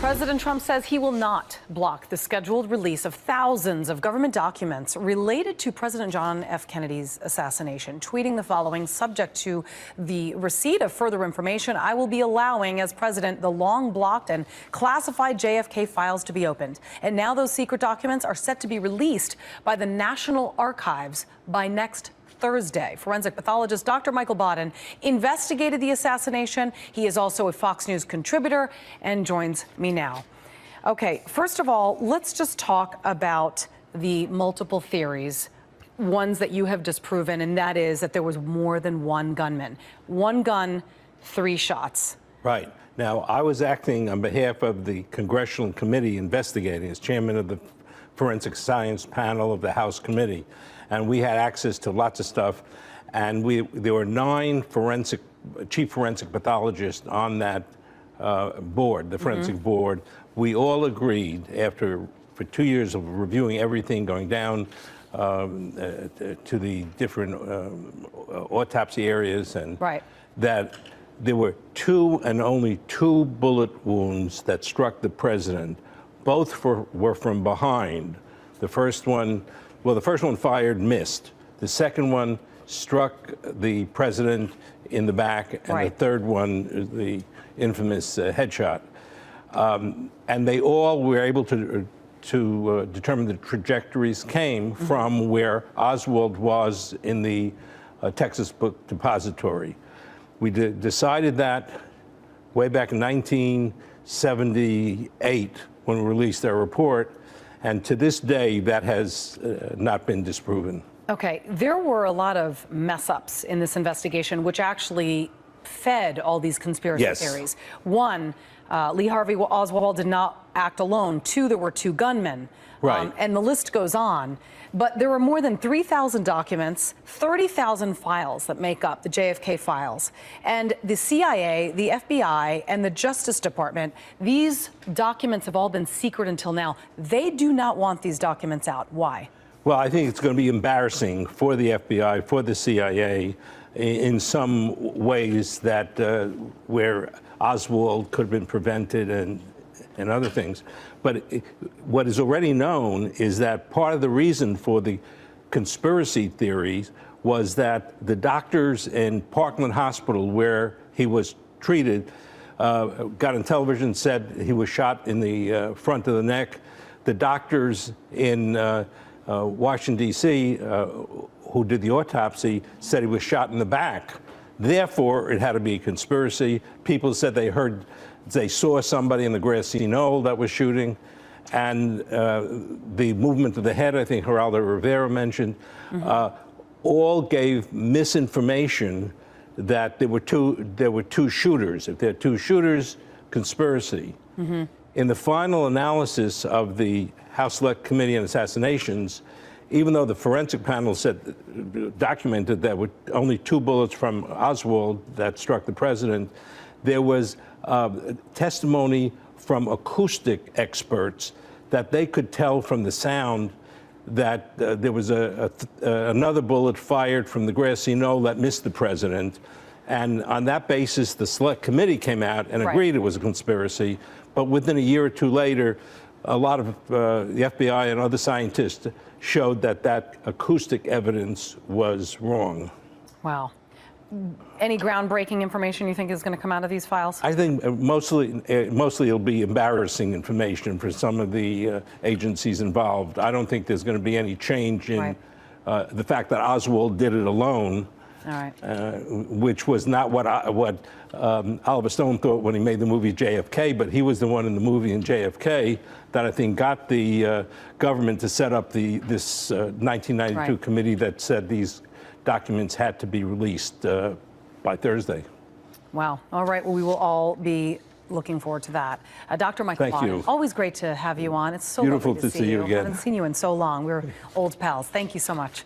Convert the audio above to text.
President Trump says he will not block the scheduled release of thousands of government documents related to President John F. Kennedy's assassination, tweeting the following: subject to the receipt of further information, I will be allowing, as president, the long blocked and classified JFK files to be opened. And now those secret documents are set to be released by the National Archives by next Thursday. Forensic pathologist Dr. Michael Baden investigated the assassination. He is also a Fox News contributor and joins me now. Okay, first of all, let's just talk about the multiple theories, ones that you have disproven, and that is that there was more than one gunman. One gun, 3 shots. Right. Now, I was acting on behalf of the Congressional Committee investigating as chairman of the Forensic Science Panel of the House Committee. And we had access to lots of stuff. And there were 9 chief forensic pathologists on that board, the forensic board. We all agreed for 2 years of reviewing everything, going down to the different autopsy areas, and that there were 2 and only 2 bullet wounds that struck the president. Both were from behind. The first one fired, missed. The second one struck the president in the back, and the third one, the infamous headshot. And they all were able to determine the trajectories came from where Oswald was in the Texas Book Depository. We decided that way back in 1978 when we released our report. And to this day, that has not been disproven. Okay, there were a lot of mess-ups in this investigation, which actually fed all these conspiracy theories. 1, Lee Harvey Oswald did not act alone. 2, there were 2 gunmen. And the list goes on. But there were more than 3,000 documents, 30,000 files that make up the JFK files. And the CIA, the FBI, and the Justice Department, these documents have all been secret until now. They do not want these documents out. Why? Well, I think it's going to be embarrassing for the FBI, for the CIA, in some ways that where Oswald could have been prevented and other things. But what is already known is that part of the reason for the conspiracy theories was that the doctors in Parkland Hospital, where he was treated, got on television, said he was shot in the front of the neck. The doctors in Washington, D.C., who did the autopsy, said he was shot in the back. Therefore, it had to be a conspiracy. People said they saw somebody in the grassy knoll that was shooting, and the movement of the head, I think Geraldo Rivera mentioned, all gave misinformation that there were two shooters. If there are 2 shooters, conspiracy. In the final analysis of the House Select Committee on Assassinations, even though the forensic panel documented that were only 2 bullets from Oswald that struck the president, there was testimony from acoustic experts that they could tell from the sound that there was another bullet fired from the grassy knoll that missed the president. And on that basis, the Select Committee came out and agreed it was a conspiracy. But within a year or 2 later, a lot of the FBI and other scientists showed that acoustic evidence was wrong. Wow. Any groundbreaking information you think is going to come out of these files? I think mostly it'll be embarrassing information for some of the agencies involved. I don't think there's going to be any change in the fact that Oswald did it alone. Which was not what Oliver Stone thought when he made the movie JFK, but he was the one in the movie in JFK that I think got the government to set up this 1992 committee that said these documents had to be released by Thursday. Wow. All right. Well, we will all be looking forward to that. Dr. Michael Baden, always great to have you on. It's so beautiful lovely to see you again. I haven't seen you in so long. We're old pals. Thank you so much.